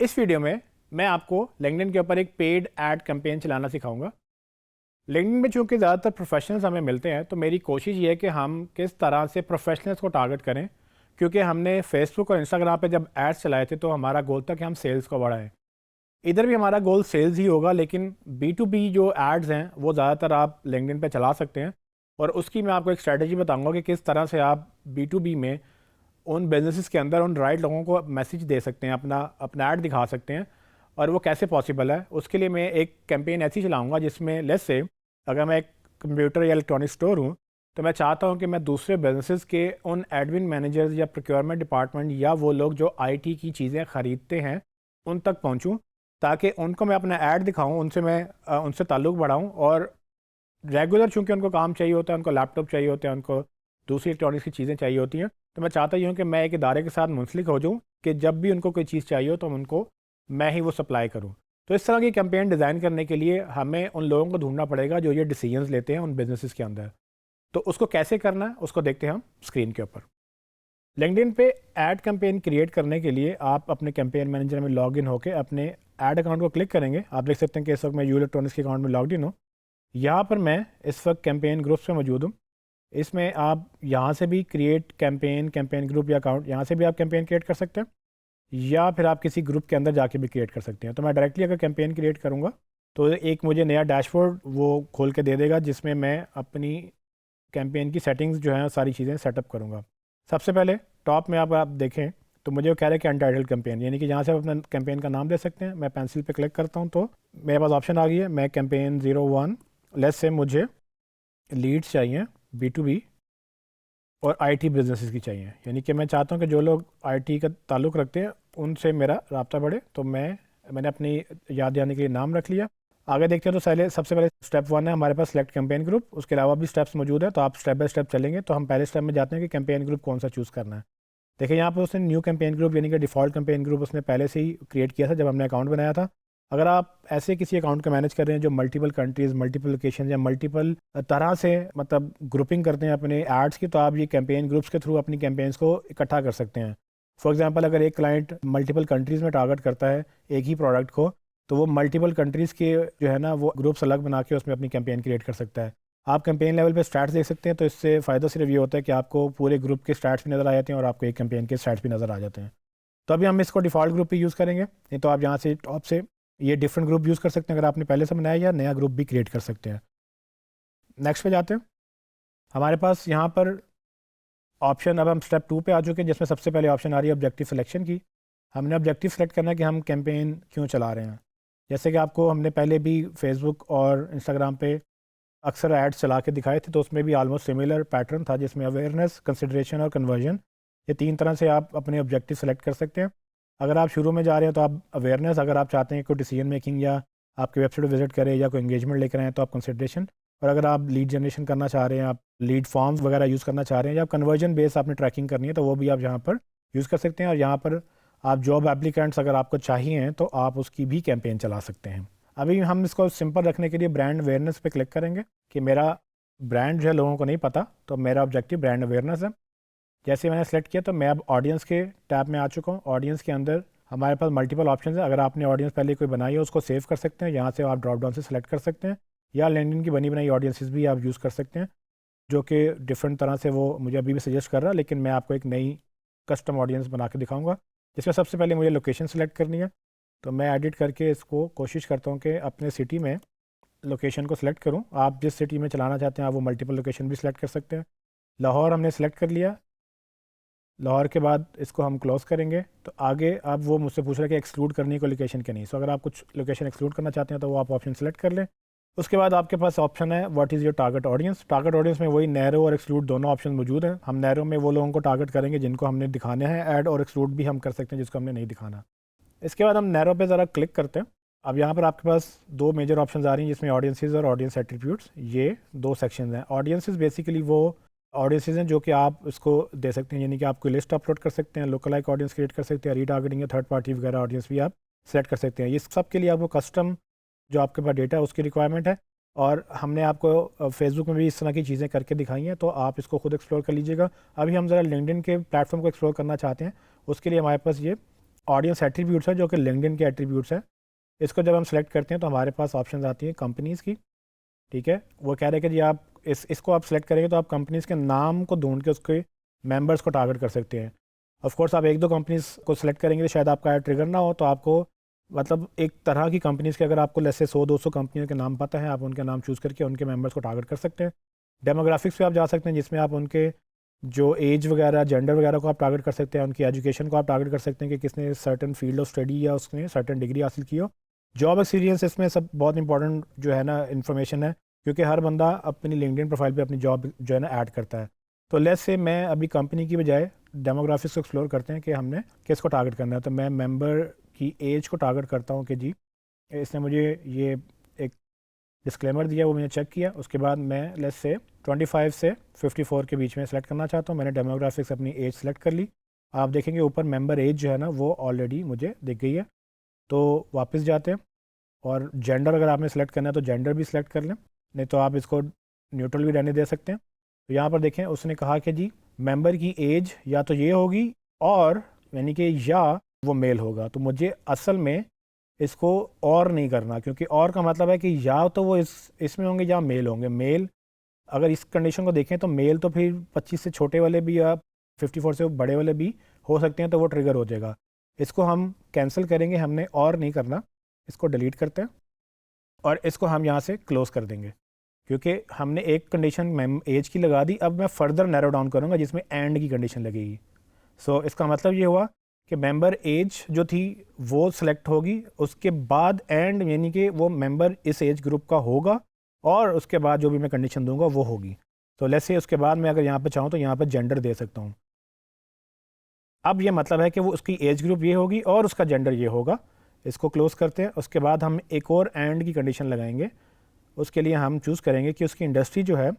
इस वीडियो में मैं आपको लिंक्डइन के ऊपर एक पेड ऐड कैंपेन चलाना सिखाऊंगा। लिंक्डइन में चूंकि ज़्यादातर प्रोफेशनल्स हमें मिलते हैं तो मेरी कोशिश ये है कि हम किस तरह से प्रोफेशनल्स को टारगेट करें, क्योंकि हमने फेसबुक और इंस्टाग्राम पे जब एड्स चलाए थे तो हमारा गोल था कि हम सेल्स को बढ़ाएं। इधर भी हमारा गोल सेल्स ही होगा, लेकिन B2B जो एड्स हैं वो ज़्यादातर आप लिंक्डइन पे चला सकते हैं। और उसकी मैं आपको एक स्ट्रेटजी बताऊंगा कि किस तरह से आप B2B में उन बिजनेसेस के अंदर उन राइट लोगों को मैसेज दे सकते हैं, अपना अपना ऐड दिखा सकते हैं, और वो कैसे पॉसिबल है। उसके लिए मैं एक कैंपेन ऐसी चलाऊंगा जिसमें लेट्स से अगर मैं एक कंप्यूटर या इलेक्ट्रॉनिक स्टोर हूँ तो मैं चाहता हूँ कि मैं दूसरे बिजनेसेस के उन एडमिन मैनेजर्स या प्रोक्योरमेंट डिपार्टमेंट या वो लोग जो आईटी की चीज़ें ख़रीदते हैं उन तक पहुँचूँ, ताकि उनको मैं अपना ऐड दिखाऊँ, उनसे मैं उनसे ताल्लुक़ बढ़ाऊँ। और रेगुलर चूँकि उनको काम चाहिए होता है, उनको लैपटॉप चाहिए होते हैं, उनको दूसरी इलेक्ट्रॉनिक्स की चीज़ें चाहिए होती हैं, तो मैं चाहता ही हूँ कि मैं एक इदारे के साथ मुंसलिक हो जाऊँ कि जब भी उनको कोई चीज़ चाहिए हो तो उनको मैं ही वो सप्लाई करूँ। तो इस तरह की कैंपेन डिज़ाइन करने के लिए हमें उन लोगों को ढूंढना पड़ेगा जो ये डिसीजंस लेते हैं उन बिजनेसेस के अंदर। तो उसको कैसे करना है उसको देखते हैं हम स्क्रीन के ऊपर। लिंक्डइन पे ऐड कैंपेन क्रिएट करने के लिए आप अपने कैंपेन मैनेजर में लॉग इन होकर अपने ऐड अकाउंट को क्लिक करेंगे। आप देख सकते हैं कि इस वक्त मैं यू इलेक्ट्रॉनिक्स के अकाउंट में लॉग इन हूँ। यहाँ पर मैं इस वक्त कैंपेन ग्रुप्स में मौजूद हूँ। इसमें आप यहाँ से भी क्रिएट कैंपेन, कैंपेन ग्रुप या अकाउंट, यहाँ से भी आप कैंपेन क्रिएट कर सकते हैं, या फिर आप किसी ग्रुप के अंदर जाके भी क्रिएट कर सकते हैं। तो मैं डायरेक्टली अगर कैंपेन क्रिएट करूँगा तो एक मुझे नया डैशबोर्ड वो खोल के दे देगा जिसमें मैं अपनी कैंपेन की सेटिंग्स जो हैं सारी चीज़ें सेटअप करूँगा। सबसे पहले टॉप में आप देखें तो मुझे वो कह रहा है कि अनटाइटल्ड कैंपेन, यानी कि यहाँ से आप अपना कैंपेन का नाम दे सकते हैं। मैं पेंसिल पे क्लिक करता हूँ तो मेरे पास ऑप्शन आ गई है। मैं कैंपेन 01 लेस से मुझे लीड्स चाहिए B2B और आईटी बिजनेसेस की चाहिए, यानी कि मैं चाहता हूँ कि जो लोग आईटी का ताल्लुक़ रखते हैं उनसे मेरा राब्ता बढ़े। तो मैंने अपनी याद आने के लिए नाम रख लिया। आगे देखते हैं तो सबसे पहले स्टेप 1 है हमारे पास सिलेक्ट कैंपेन ग्रुप। उसके अलावा भी स्टेप्स मौजूद है, तो आप स्टेप बाय स्टेप चलेंगे। तो हम पहले स्टेप में जाते हैं कि कैंपेन ग्रुप कौन सा चूज़ करना है। देखिए यहाँ पर उसने न्यू कैंपेन ग्रुप यानी कि डिफ़ॉल्ट कैंपेन ग्रुप उसने पहले से ही क्रिएट किया था जब हमने अकाउंट बनाया था। अगर आप ऐसे किसी अकाउंट को मैनेज कर रहे हैं जो मल्टीपल कंट्रीज़, मल्टीपल लोकेशन या मल्टीपल तरह से मतलब ग्रुपिंग करते हैं अपने एड्स की, तो आप ये कैंपेन ग्रुप्स के थ्रू अपनी कैंपेन्स को इकट्ठा कर सकते हैं। फॉर एग्जांपल अगर एक क्लाइंट मल्टीपल कंट्रीज़ में टारगेट करता है एक ही प्रोडक्ट को, तो वो मल्टीपल कंट्रीज़ के जो है ना वो ग्रुप्स अलग बना के उसमें अपनी कैंपेन क्रिएट कर सकता है। आप कैंपेन लेवल पे स्टैट्स देख सकते हैं, तो इससे फ़ायदा सिर्फ ये होता है कि आपको पूरे ग्रुप के स्टैट्स भी नज़र आ जाते हैं और आपको एक कैंपेन के स्टैट्स भी नज़र आ जाते हैं। तो अभी हम इसको डिफ़ॉल्ट ग्रुप पे यूज़ करेंगे, नहीं तो आप यहाँ से टॉप से ये डिफरेंट ग्रुप यूज़ कर सकते हैं अगर आपने पहले से बनाया, या नया ग्रुप भी क्रिएट कर सकते हैं। नेक्स्ट पे जाते हैं। हमारे पास यहाँ पर ऑप्शन, अब हम स्टेप 2 पे आ चुके हैं जिसमें सबसे पहले ऑप्शन आ रही है ऑब्जेक्टिव सिलेक्शन की। हमने ऑब्जेक्टिव सेलेक्ट करना है कि हम कैंपेन क्यों चला रहे हैं। जैसे कि आपको हमने पहले भी फेसबुक और इंस्टाग्राम पे अक्सर एड्स चला के दिखाए थे, तो उसमें भी ऑलमोस्ट सिमिलर पैटर्न था जिसमें अवेयरनेस, कंसिडरेशन और कन्वर्जन, ये 3 तरह से आप अपने ऑब्जेक्टिव सेलेक्ट कर सकते हैं। अगर आप शुरू में जा रहे हैं तो आप अवेयरनेस, अगर आप चाहते हैं कोई डिसीजन मेकिंग या आपकी वेबसाइट विजिट करें या कोई एंगेजमेंट लेकर आएँ तो आप कंसिडरेशन, और अगर आप लीड जनरेशन करना चाह रहे हैं, आप लीड फॉर्म्स वगैरह यूज़ करना चाह रहे हैं, या आप कन्वर्जन बेस आपने ट्रैकिंग करनी है, तो वो भी आप यहाँ पर यूज़ कर सकते हैं। और यहाँ पर आप जॉब एप्लीकेंट्स अगर आपको चाहिए तो आप उसकी भी कैंपेन चला सकते हैं। अभी हम इसको सिंपल रखने के लिए ब्रांड अवेयरनेस पे क्लिक करेंगे कि मेरा ब्रांड जो है लोगों को नहीं पता, तो मेरा ऑब्जेक्टिव ब्रांड अवेयरनेस है। जैसे मैंने सेलेक्ट किया तो मैं अब ऑडियंस के टैब में आ चुका हूँ। ऑडियंस के अंदर हमारे पास मल्टीपल ऑप्शन है। अगर आपने ऑडियंस पहले कोई बनाई है उसको सेव कर सकते हैं, यहाँ से आप ड्रॉप डाउन से सेलेक्ट कर सकते हैं, या लिंक्डइन की बनी बनाई ऑडियंसेस भी आप यूज़ कर सकते हैं, जो कि डिफरेंट तरह से वो मुझे अभी भी सजेस्ट कर रहा है। लेकिन मैं आपको एक नई कस्टम ऑडियंस बना के दिखाऊंगा जिसमें सबसे पहले मुझे लोकेशन सेलेक्ट करनी है। तो मैं एडिट करके इसको कोशिश करता हूँ कि अपने सिटी में लोकेशन को सिलेक्ट करूँ। आप जिस सिटी में चलाना चाहते हैं आप वो मल्टीपल लोकेशन भी सिलेक्ट कर सकते हैं। लाहौर हमने सेलेक्ट कर लिया। लाहौर के बाद इसको हम क्लोज करेंगे। तो आगे अब वो मुझसे पूछ रहा है कि एक्सक्लूड करनी है कोई लोकेशन के नहीं। सो अगर आप कुछ लोकेशन एक्सक्लूड करना चाहते हैं तो वो आप ऑप्शन सेलेक्ट कर लें। उसके बाद आपके पास ऑप्शन है what is your target audience. Target audience में वही नैरो और एक्सक्लूड दोनों ऑप्शन मौजूद हैं। हम नैरो में वो लोगों को टारगेट करेंगे जिनको हमने दिखाना है ऐड, और एक्सक्लूड भी हम कर सकते हैं जिसको हमने नहीं दिखाना। इसके बाद हम नैरो पे ज़रा क्लिक करते हैं। अब यहाँ पर आपके पास 2 मेजर ऑप्शंस आ रही हैं जिसमें ऑडियंसेस और ऑडियंस एट्रीब्यूट्स, ये 2 सेक्शंस हैं। ऑडियंसेस बेसिकली वो ऑडियंसेस हैं जो कि आप इसको दे सकते हैं, यानी कि आप कोई लिस्ट अपलोड कर सकते हैं, लोकल लाइक ऑडियंस क्रिएट कर सकते हैं, रीटारगेटिंग या थर्ड पार्टी वगैरह ऑडियंस भी आप सेलेक्ट कर सकते हैं। ये सब के लिए आपको कस्टम जो आपके पास डेटा है उसकी रिक्वायरमेंट है, और हमने आपको फेसबुक में भी इस तरह की चीज़ें करके दिखाई हैं, तो आप इसको खुद एक्सप्लोर कर लीजिएगा। अभी हम ज़रा लिंक्डइन के प्लेटफॉर्म को एक्सप्लोर करना चाहते हैं, उसके लिए हमारे पास ये ऑडियंस एट्रीब्यूट्स है जो कि लिंक्डइन के एट्रीब्यूट्स है। इसको जब हम सेलेक्ट करते हैं तो हमारे पास ऑप्शन आती हैं कंपनीज़ की, ठीक है। वो कह रहे हैं कि जी आप इसको आप सेलेक्ट करेंगे तो आप कंपनीज़ के नाम को ढूंढ के उसके मेंबर्स को टारगेट कर सकते हैं। ऑफ कोर्स आप एक दो कंपनीज़ को सिलेक्ट करेंगे तो शायद आपका ट्रिगर ना हो, तो आपको मतलब एक तरह की कंपनीज़ के अगर आपको जैसे 100-200 कंपनियों के नाम पता है, आप उनके नाम चूज़ करके उनके मेंबर्स को टारगेट कर सकते हैं। डेमोग्राफिक्स पे आप जा सकते हैं जिसमें आप उनके जो एज वगैरह, जेंडर वगैरह को आप टारगेट कर सकते हैं, उनकी एजुकेशन को आप टारगेट कर सकते हैं कि किसने सर्टन फील्ड ऑफ स्टडी या उसने सर्टन डिग्री हासिल की हो। जॉब एक्सपीरियंस इसमें सब बहुत इंपॉर्टेंट जो है ना इन्फॉर्मेशन है, क्योंकि हर बंदा अपनी लिंक्डइन प्रोफाइल पे अपनी जॉब जो है ना ऐड करता है। तो लेट्स से मैं अभी कंपनी की बजाय डेमोग्राफिक्स को एक्सप्लोर करते हैं कि हमने किसको टारगेट करना है। तो मैं मेंबर की एज को टारगेट करता हूँ कि जी इसने मुझे ये एक डिस्क्लेमर दिया, वो मैंने चेक किया। उसके बाद मैं लेट्स से 25 से 54 के बीच में सेलेक्ट करना चाहता हूँ। मैंने डेमोग्राफिक्स अपनी एज सेलेक्ट कर ली। आप देखेंगे ऊपर मेंबर एज जो है ना वो ऑलरेडी मुझे दिख गई है। तो वापस जाते हैं और जेंडर अगर आपने सेलेक्ट करना है तो जेंडर भी सिलेक्ट कर लें, नहीं तो आप इसको न्यूट्रल भी रहने दे सकते हैं। तो यहाँ पर देखें उसने कहा कि जी मेंबर की एज या तो ये होगी और यानी कि या वो मेल होगा। तो मुझे असल में इसको और नहीं करना, क्योंकि और का मतलब है कि या तो वो इसमें होंगे या मेल होंगे। मेल अगर इस कंडीशन को देखें तो मेल तो फिर 25 से छोटे वाले भी या 54 से बड़े वाले भी हो सकते हैं, तो वो ट्रिगर हो जाएगा। इसको हम कैंसिल करेंगे, हमने और नहीं करना, इसको डिलीट करते हैं और इसको हम यहाँ से क्लोज़ कर देंगे, क्योंकि हमने एक कंडीशन एज की लगा दी। अब मैं फर्दर नैरो डाउन करूँगा जिसमें एंड की कंडीशन लगेगी। सो इसका मतलब ये हुआ कि मेंबर एज जो थी वो सिलेक्ट होगी, उसके बाद एंड यानी कि वो मेंबर इस एज ग्रुप का होगा और उसके बाद जो भी मैं कंडीशन दूंगा वो होगी। तो लेट्स से उसके बाद मैं अगर यहाँ पे चाहूँ तो यहाँ पे जेंडर दे सकता हूँ। अब ये मतलब है कि वो उसकी एज ग्रुप ये होगी और उसका जेंडर ये होगा। इसको क्लोज करते हैं। उसके बाद हम एक और एंड की कंडीशन लगाएंगे। उसके लिए हम चूज़ करेंगे कि उसकी इंडस्ट्री जो है,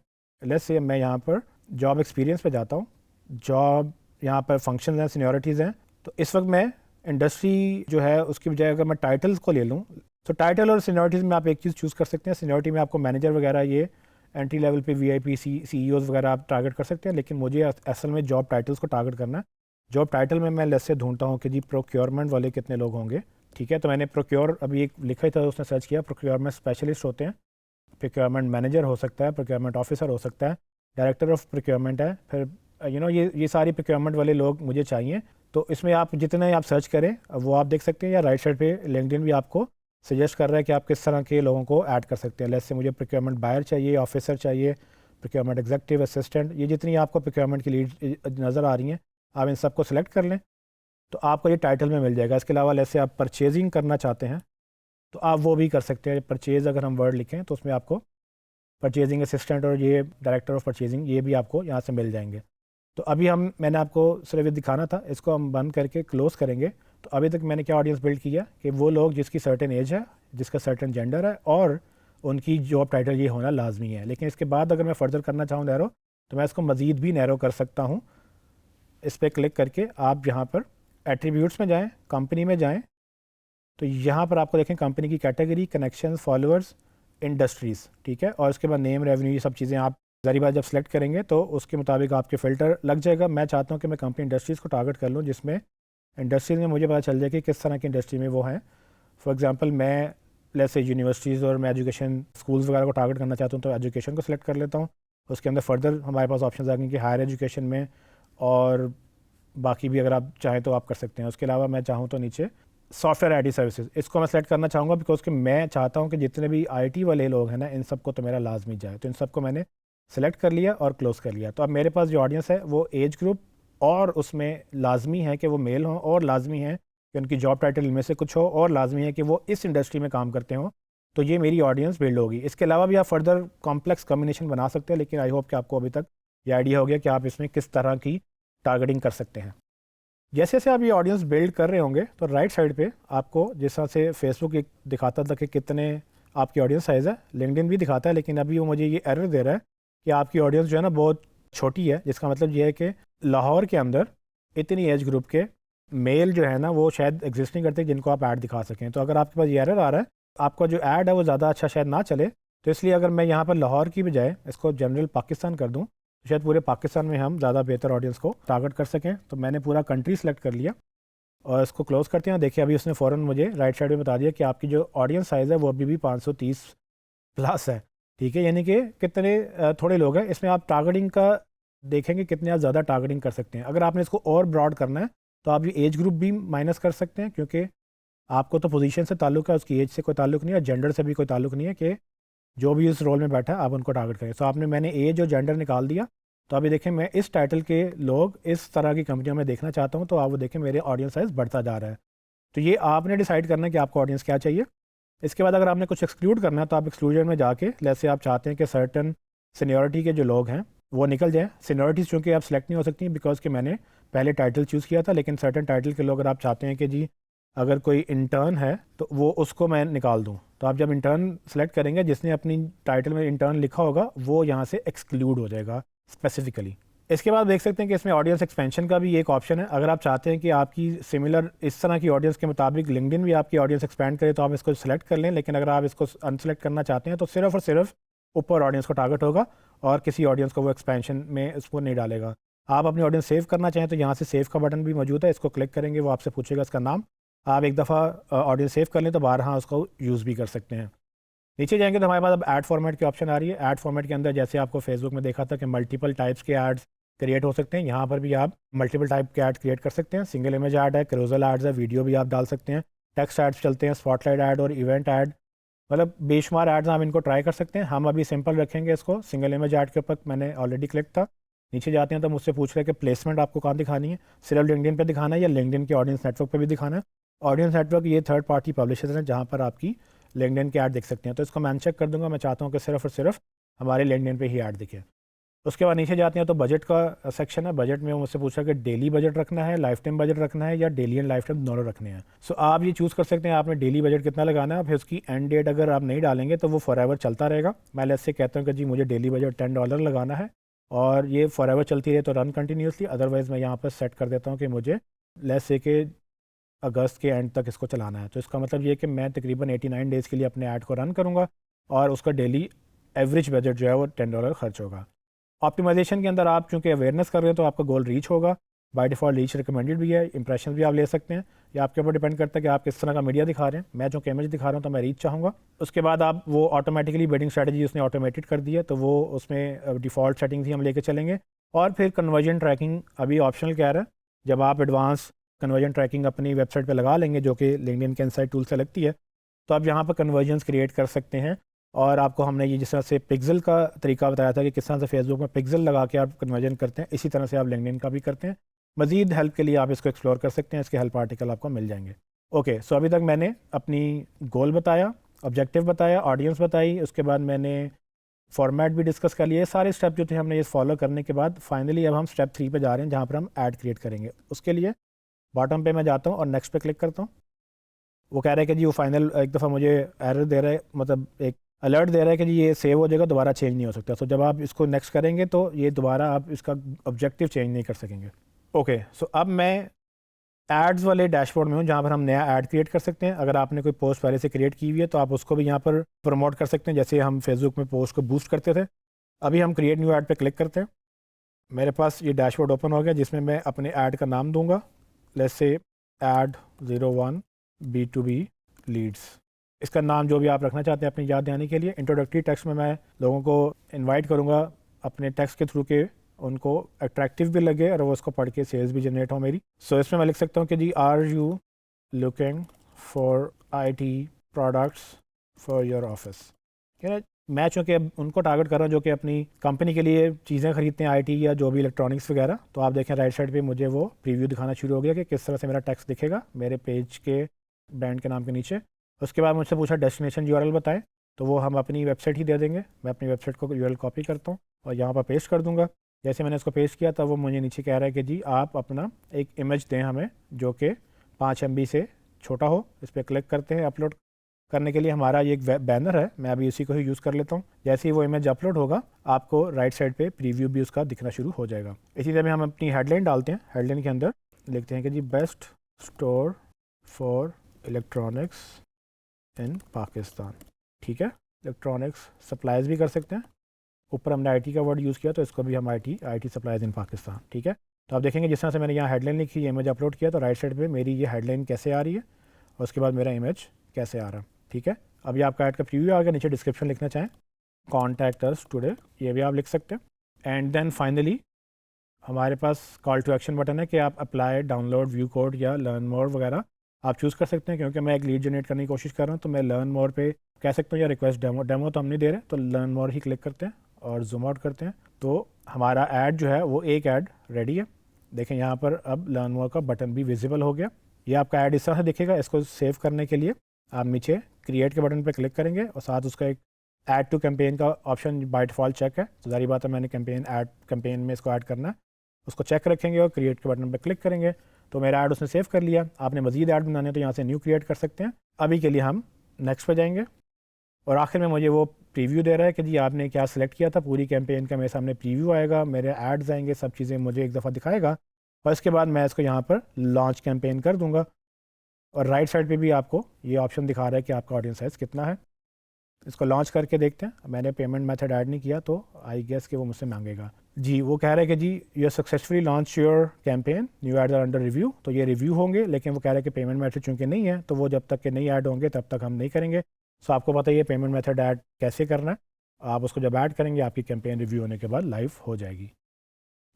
लेट्स से मैं यहाँ पर जॉब एक्सपीरियंस पे जाता हूँ। जॉब यहाँ पर फंक्शंस हैं, सीनियरिटीज़ हैं। तो इस वक्त मैं इंडस्ट्री जो है उसकी बजाय अगर मैं टाइटल्स को ले लूँ तो टाइटल और सीनियरिटीज़ में आप एक चीज़ चूज़ कर सकते हैं। सीनियरिटी में आपको मैनेजर वगैरह, ये एंट्री लेवल पे वीआईपी सीईओज़ वगैरह आप टारगेट कर सकते हैं, लेकिन मुझे असल में जॉब टाइटल्स को टारगेट करना है। जॉब टाइटल में मैं लेट्स से ढूंढता हूँ कि जी प्रोक्योरमेंट वाले कितने लोग होंगे, ठीक है। तो मैंने प्रोक्योर अभी एक लिखा ही था, उसने सर्च किया। प्रोक्योरमेंट स्पेशलिस्ट होते हैं, प्रोक्योरमेंट मैनेजर हो सकता है, प्रोक्योरमेंट ऑफिसर हो सकता है, डायरेक्टर ऑफ प्रोक्योरमेंट है, फिर ये सारी प्रोक्योरमेंट वाले लोग मुझे चाहिए। तो इसमें आप जितने आप सर्च करें वो आप देख सकते हैं, या राइट साइड पे लिंक्डइन भी आपको सजेस्ट कर रहा है कि आप किस तरह के लोगों को ऐड कर सकते हैं। जैसे मुझे प्रोक्योरमेंट बायर चाहिए, ऑफिसर चाहिए, प्रोक्योरमेंट एग्जीक्यूटिव असिस्टेंट, ये जितनी आपको प्रोक्योरमेंट की लीड नज़र आ रही हैं आप इन सबको सेलेक्ट कर लें तो आपको ये टाइटल में मिल जाएगा। इसके अलावा जैसे आप परचेजिंग करना चाहते हैं तो आप वो भी कर सकते हैं। परचेज़ अगर हम वर्ड लिखें तो उसमें आपको परचेजिंग असिस्टेंट और ये डायरेक्टर ऑफ परचेजिंग ये भी आपको यहाँ से मिल जाएंगे। तो अभी मैंने आपको सिर्फ ये दिखाना था, इसको हम बंद करके क्लोज करेंगे। तो अभी तक मैंने क्या ऑडियंस बिल्ड किया कि वो लोग जिसकी सर्टेन एज है, जिसका सर्टेन जेंडर है और उनकी जॉब टाइटल ये होना लाजमी है। लेकिन इसके बाद अगर मैं फर्दर करना चाहूँ नैरो तो मैं इसको मज़ीद भी नैरो कर सकता हूँ। इस पर क्लिक करके आप यहाँ पर एट्रीब्यूट्स में जाएँ, कंपनी में जाएँ, तो यहाँ पर आपको देखें कंपनी की कैटेगरी, कनेक्शन, फॉलोअर्स, इंडस्ट्रीज़, ठीक है। और उसके बाद नेम, रेवेन्यू, ये सब चीज़ें आप ज़ाहिर बात जब सेलेक्ट करेंगे तो उसके मुताबिक आपके फ़िल्टर लग जाएगा। मैं चाहता हूँ कि मैं कंपनी इंडस्ट्रीज़ को टारगेट कर लूँ जिसमें इंडस्ट्रीज़ में मुझे पता चल जाए कि किस तरह की इंडस्ट्री में वो हैं। फॉर एग्जांपल मैं लेट्स से यूनिवर्सिटीज़ और मैं एजुकेशन स्कूल्स वगैरह को टारगेट करना चाहता हूँ तो एजुकेशन को सिलेक्ट कर लेता हूँ। उसके अंदर फर्दर हमारे पास ऑप्शन आ गए कि हायर एजुकेशन में, और बाकी भी अगर आप चाहें तो आप कर सकते हैं। उसके अलावा मैं चाहूँ तो नीचे सॉफ्टवेयर आईटी सर्विसेज, इसको मैं सेलेक्ट करना चाहूँगा बिकॉज कि मैं चाहता हूँ कि जितने भी आईटी वाले लोग हैं ना इन सबको तो मेरा लाजमी जाए। तो इन सबको मैंने सेलेक्ट कर लिया और क्लोज़ कर लिया। तो अब मेरे पास जो ऑडियंस है वो एज ग्रुप और उसमें लाजमी है कि वो मेल हों, और लाजमी है कि उनकी जॉब टाइटल इनमें से कुछ हो, और लाजमी है कि वो इस इंडस्ट्री में काम करते हों। तो ये मेरी ऑडियंस बिल्ड होगी। इसके अलावा भी आप फर्दर कॉम्प्लेक्स कॉम्बिनेशन बना सकते हैं, लेकिन आई होप कि आपको अभी तक ये आइडिया हो गया कि आप इसमें किस तरह की टारगेटिंग कर सकते हैं। जैसे जैसे आप ये ऑडियंस बिल्ड कर रहे होंगे तो राइट साइड पे आपको जिस तरह से फेसबुक एक दिखाता था कि कितने आपकी ऑडियंस साइज़ है, लिंक्डइन भी दिखाता है, लेकिन अभी वो मुझे ये एरर दे रहा है कि आपकी ऑडियंस जो है ना बहुत छोटी है। जिसका मतलब ये है कि लाहौर के अंदर इतनी एज ग्रुप के मेल जो है ना वो शायद एग्जिस्ट नहीं करते जिनको आप ऐड दिखा सकें। तो अगर आपके पास ये एरर आ रहा है, आपका जो ऐड है वो ज़्यादा अच्छा शायद ना चले, तो इसलिए अगर मैं यहाँ पर लाहौर की बजाय इसको जनरल पाकिस्तान कर दूँ शायद पूरे पाकिस्तान में हम ज़्यादा बेहतर ऑडियंस को टारगेट कर सकें। तो मैंने पूरा कंट्री सेलेक्ट कर लिया। और इसको क्लोज़ करते हैं। देखिए अभी उसने फ़ौरन मुझे राइट साइड में बता दिया कि आपकी जो ऑडियंस साइज़ है वो अभी भी 530 प्लस है। ठीक है, यानी कि कितने थोड़े लोग हैं। इसमें आप टारगेटिंग का देखेंगे कितने आप ज़्यादा टारगेटिंग कर सकते हैं। अगर आपने इसको और ब्रॉड करना है तो आप ये एज ग्रुप भी माइनस कर सकते हैं, क्योंकि आपको तो पोजीशन से ताल्लुक है, उसकी एज से कोई ताल्लुक नहीं है, जेंडर से भी कोई ताल्लुक नहीं है कि जो भी इस रोल में बैठा है आप उनको टारगेट करें। तो मैंने एज और जेंडर निकाल दिया। तो अभी देखें मैं इस टाइटल के लोग इस तरह की कंपनियों में देखना चाहता हूँ, तो आप वो देखें मेरे ऑडियंस साइज़ बढ़ता जा रहा है। तो ये आपने डिसाइड करना है कि आपको ऑडियंस क्या चाहिए। इसके बाद अगर आपने कुछ एक्सक्लूड करना है तो आप एक्सक्लूजन में जाके जैसे आप चाहते हैं कि सर्टन सीनियरिटी के जो लोग हैं वो निकल जाएँ। सीनियरिटीज़ चूँकि आप सेलेक्ट नहीं हो सकती बिकॉज कि मैंने पहले टाइटल चूज़ किया था, लेकिन सर्टन टाइटल के लोग अगर आप चाहते हैं कि जी अगर कोई इंटर्न है तो वो उसको मैं निकाल दूँ, तो आप जब इंटर्न सेलेक्ट करेंगे जिसने अपनी टाइटल में इंटर्न लिखा होगा वो यहाँ से एक्सक्लूड हो जाएगा स्पेसिफिकली। इसके बाद देख सकते हैं कि इसमें ऑडियंस एक्सपेंशन का भी एक ऑप्शन है। अगर आप चाहते हैं कि आपकी सिमिलर इस तरह की ऑडियंस के मुताबिक लिंक्डइन भी आपकी ऑडियंस एक्सपेंड करे तो आप इसको सेलेक्ट कर लें, लेकिन अगर आप इसको अनसेलेक्ट करना चाहते हैं तो सिर्फ और सिर्फ ऊपर ऑडियंस को टारगेट होगा और किसी ऑडियंस को वो एक्सपेंशन में उसको नहीं डालेगा। आप अपनी ऑडियंस सेव करना चाहें तो यहाँ से सेव का बटन भी मौजूद है, इसको क्लिक करेंगे वो आपसे पूछेगा इसका नाम। आप एक दफ़ा ऑडियंस सेव कर लें तो बारहा उसको यूज़ भी कर सकते हैं। नीचे जाएंगे तो हमारे पास अब ऐड फॉर्मेट की ऑप्शन आ रही है। ऐड फॉर्मेट के अंदर जैसे आपको फेसबुक में देखा था कि मल्टीपल टाइप्स के एड्स क्रिएट हो सकते हैं, यहाँ पर भी आप मल्टीपल टाइप के ऐड क्रिएट कर सकते हैं। सिंगल इमेज ऐड है, क्रूजल एड्स है, वीडियो भी आप डाल सकते हैं, टेक्स्ट एड्स चलते हैं, स्पॉटलाइट ऐड और इवेंट ऐड, मतलब बेशुमार एड्स आप इनको ट्राई कर सकते हैं। हम अभी सिंपल रखेंगे इसको। सिंगल इमेज ऐड के ऊपर मैंने ऑलरेडी क्लिक था। नीचे जाते हैं तो मुझसे पूछ रहे हैं कि प्लेसमेंट आपको कहाँ दिखानी है, सिर्फ लिंक्डइन पे दिखाना है या लिंक्डइन के ऑडियंस नेटवर्क पे भी दिखाना है। ऑडियंस नेटवर्क ये थर्ड पार्टी पब्लिशर्स हैं जहाँ पर आपकी लिंक्डइन के ऐड दिख सकते हैं, तो इसको मैं अनचेक कर दूंगा। मैं चाहता हूँ कि सिर्फ और सिर्फ हमारे लिंक्डइन पे ही ऐड दिखे। उसके बाद नीचे जाते हैं तो बजट का सेक्शन है। बजट में मुझसे पूछा कि डेली बजट रखना है, लाइफ टाइम बजट रखना है या डेली एंड लाइफ टाइम दोनों रखने हैं। सो आप ये चूज़ कर सकते हैं आपने डेली बजट कितना लगाना है। फिर उसकी एंड डेट अगर आप नहीं डालेंगे तो वो फॉरएवर चलता रहेगा। मैं लेट्स से कहता हूँ कि जी मुझे डेली बजट $10 लगाना है और ये फॉरएवर चलती रहे तो रन कंटिन्यूसली, अदरवाइज़ मैं यहाँ पर सेट कर देता हूँ कि मुझे लेट्स से कि अगस्त के एंड तक इसको चलाना है। तो इसका मतलब ये कि मैं तकरीबन 89 डेज़ के लिए अपने ऐड को रन करूँगा और उसका डेली एवरेज बजट जो है वो $10 खर्च होगा। ऑप्टिमाइजेशन के अंदर आप चूँकि अवेयरनेस कर रहे हैं तो आपका गोल रीच होगा। बाय डिफ़ॉल्ट रीच रिकमेंडेड भी है, इंप्रेशन भी आप ले सकते हैं। ये आपके ऊपर डिपेंड करता है कि आप किस तरह का मीडिया दिखा रहे हैं। मैं चूँकि इमेज दिखा रहा हूँ तो मैं रीच चाहूँगा। उसके बाद आप वो ऑटोमेटिकली बिडिंग स्ट्रैटेजी उसने ऑटोमेटेड कर दी है, तो वो उसमें डिफ़ॉल्ट सेटिंग्स ही हम लेके चलेंगे। और फिर कन्वर्जन ट्रैकिंग अभी ऑप्शनल कह रहा है। जब आप एडवांस कन्वर्जन ट्रैकिंग अपनी वेबसाइट पे लगा लेंगे जो कि लिंक्डइन के इनसाइट टूल से लगती है, तो आप यहाँ पर कन्वर्जन्स क्रिएट कर सकते हैं। और आपको हमने ये जिस तरह से पिक्सल का तरीका बताया था कि किस तरह से फेसबुक में पिक्सल लगा के आप कन्वर्जन करते हैं, इसी तरह से आप लिंक्डइन का भी करते हैं। मज़ीद हेल्प के लिए आप इसको एक्सप्लोर कर सकते हैं, इसके हेल्प आर्टिकल आपको मिल जाएंगे। ओके, सो अभी तक मैंने अपनी गोल बताया, ऑब्जेक्टिव बताया, ऑडियंस बताई, उसके बाद मैंने फॉर्मेट भी डिस्कस कर लिए। सारे स्टेप जो थे हमने ये फॉलो करने के बाद फाइनली अब हम स्टेप 3 पे जा रहे हैं जहाँ पर हम ऐड क्रिएट करेंगे। उसके लिए बॉटम पे मैं जाता हूँ और नेक्स्ट पे क्लिक करता हूँ। वो कह रहा है कि जी वो फाइनल एक दफ़ा मुझे एरर दे रहा है, मतलब एक अलर्ट दे रहा है कि जी ये सेव हो जाएगा, दोबारा चेंज नहीं हो सकता। तो जब आप इसको नेक्स्ट करेंगे तो ये दोबारा आप इसका ऑब्जेक्टिव चेंज नहीं कर सकेंगे। ओके, सो अब मैं एड्स वाले डैशबोर्ड में हूँ जहाँ पर हम नया ऐड क्रिएट कर सकते हैं। अगर आपने कोई पोस्ट पहले से क्रिएट की हुई है तो आप उसको भी यहाँ पर प्रमोट कर सकते हैं, जैसे हम फेसबुक में पोस्ट को बूस्ट करते थे। अभी हम क्रिएट न्यू ऐड पे क्लिक करते हैं। मेरे पास ये डैशबोर्ड ओपन हो गया जिसमें मैं अपने ऐड का नाम दूंगा, let's say add 01 B2B Leeds. इसका नाम जो भी आप रखना चाहते हैं अपनी याद दिलाने के लिए। इंट्रोडक्टरी टेक्स्ट में मैं लोगों को इनवाइट करूंगा अपने टेक्स्ट के थ्रू के उनको अट्रैक्टिव भी लगे और वो उसको पढ़ के सेल्स भी जनरेट हो मेरी। सो इसमें मैं लिख सकता हूँ कि ji are you looking for IT products for your office. मैं चूँकि अब उनको टारगेट कर रहा हूँ जो कि अपनी कंपनी के लिए चीज़ें खरीदते हैं IT या जो भी इलेक्ट्रॉनिक्स वगैरह। तो आप देखें राइट साइड पे मुझे वो प्रीव्यू दिखाना शुरू हो गया कि किस तरह से मेरा टेक्स्ट दिखेगा मेरे पेज के ब्रांड के नाम के नीचे। उसके बाद मुझसे पूछा डेस्टिनेशन URL बताएं, तो वो हम अपनी वेबसाइट ही दे देंगे। मैं अपनी वेबसाइट को URL कॉपी करता हूँ और यहाँ पर पेस्ट कर दूँगा। जैसे मैंने इसको पेस्ट किया तब वो मुझे नीचे कह रहा है कि जी आप अपना एक इमेज दें हमें जो कि 5 MB से छोटा हो। इस पर क्लिक करते हैं। अपलोड करने के लिए हमारा ये एक बैनर है, मैं अभी इसी को ही यूज़ कर लेता हूँ। जैसे ही वो इमेज अपलोड होगा आपको राइट साइड पे प्रीव्यू भी उसका दिखना शुरू हो जाएगा। इसी तरह हम अपनी हेडलाइन डालते हैं। हेडलाइन के अंदर लिखते हैं कि जी बेस्ट स्टोर फॉर इलेक्ट्रॉनिक्स इन पाकिस्तान। ठीक है, इलेक्ट्रॉनिक्स सप्लाईज भी कर सकते हैं। ऊपर हमने IT का वर्ड यूज़ किया तो इसको भी हम IT सप्लाईज इन पाकिस्तान। ठीक है, तो आप देखेंगे जिस तरह से मैंने यहाँ हेडलाइन लिखी, ये इमेज अपलोड किया, तो राइट साइड पे मेरी ये हेडलाइन कैसे आ रही है और उसके बाद मेरा इमेज कैसे आ रहा है। ठीक है, अभी आपका ऐड का प्रीव्यू आ गया। नीचे डिस्क्रिप्शन लिखना चाहें कॉन्टैक्ट अस टुडे, ये भी आप लिख सकते हैं। एंड देन फाइनली हमारे पास कॉल टू एक्शन बटन है कि आप अप्लाई, डाउनलोड, व्यू कोड या लर्न मोर वगैरह आप चूज़ कर सकते हैं। क्योंकि मैं एक लीड जनरेट करने की कोशिश कर रहा हूँ तो मैं लर्न मोर पे कह सकता हूँ या रिक्वेस्ट डेमो तो हम नहीं दे रहे, तो लर्न मोर ही क्लिक करते हैं और जूम आउट करते हैं, तो हमारा ऐड जो है वो एक ऐड रेडी है। देखें यहाँ पर अब लर्न मोर का बटन भी विजिबल हो गया। ये आपका ऐड इस तरह से दिखेगा। इसको सेव करने के लिए आप नीचे क्रिएट के बटन पर क्लिक करेंगे और साथ उसका एक ऐड टू कैंपेन का ऑप्शन बाय डिफ़ॉल्ट चेक है, तो सारी बात है मैंने कैंपेन में इसको ऐड करना है, उसको चेक रखेंगे और क्रिएट के बटन पर क्लिक करेंगे तो मेरा ऐड उसने सेव कर लिया। आपने मजीद ऐड बनाने तो यहाँ से न्यू क्रिएट कर सकते हैं। अभी के लिए हम नेक्स्ट पे जाएंगे और आखिर में मुझे वो प्रीव्यू दे रहा है कि जी आपने क्या सिलेक्ट किया था। पूरी कैंपेन का मेरे सामने प्रीव्यू आएगा, मेरे एड्स आएंगे, सब चीज़ें मुझे एक दफ़ा दिखाएगा और इसके बाद मैं इसको यहाँ पर लॉन्च कैंपेन कर दूँगा। और राइट साइड पे भी आपको ये ऑप्शन दिखा रहा है कि आपका ऑडियंस साइज़ कितना है। इसको लॉन्च करके देखते हैं। मैंने पेमेंट मेथड ऐड नहीं किया तो आई गेस कि वो मुझसे मांगेगा। जी वो कह रहा है कि ji you successfully launch your campaign, new ads are under review. तो ये रिव्यू होंगे, लेकिन वो कह रहा है कि पेमेंट मेथड चूँकि नहीं है तो वो जब तक के नहीं ऐड होंगे तब तक हम नहीं करेंगे। सो आपको पता है ये पेमेंट मेथड ऐड कैसे करना है। आप उसको जब ऐड करेंगे आपकी कैंपेन रिव्यू होने के बाद लाइव हो जाएगी।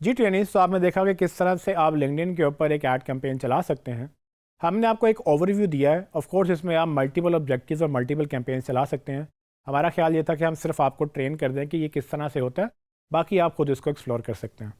जी ट्रेनिंग्स, तो आपने देखा कि किस तरह से आप लिंक्डइन के ऊपर एक ऐड कैंपेन चला सकते हैं। हमने आपको एक ओवरव्यू दिया है। ऑफ कोर्स इसमें आप मल्टीपल ऑब्जेक्टिव्स और मल्टीपल कैंपेन चला सकते हैं। हमारा ख्याल ये था कि हम सिर्फ आपको ट्रेन कर दें कि ये किस तरह से होता है, बाकी आप खुद इसको एक्सप्लोर कर सकते हैं।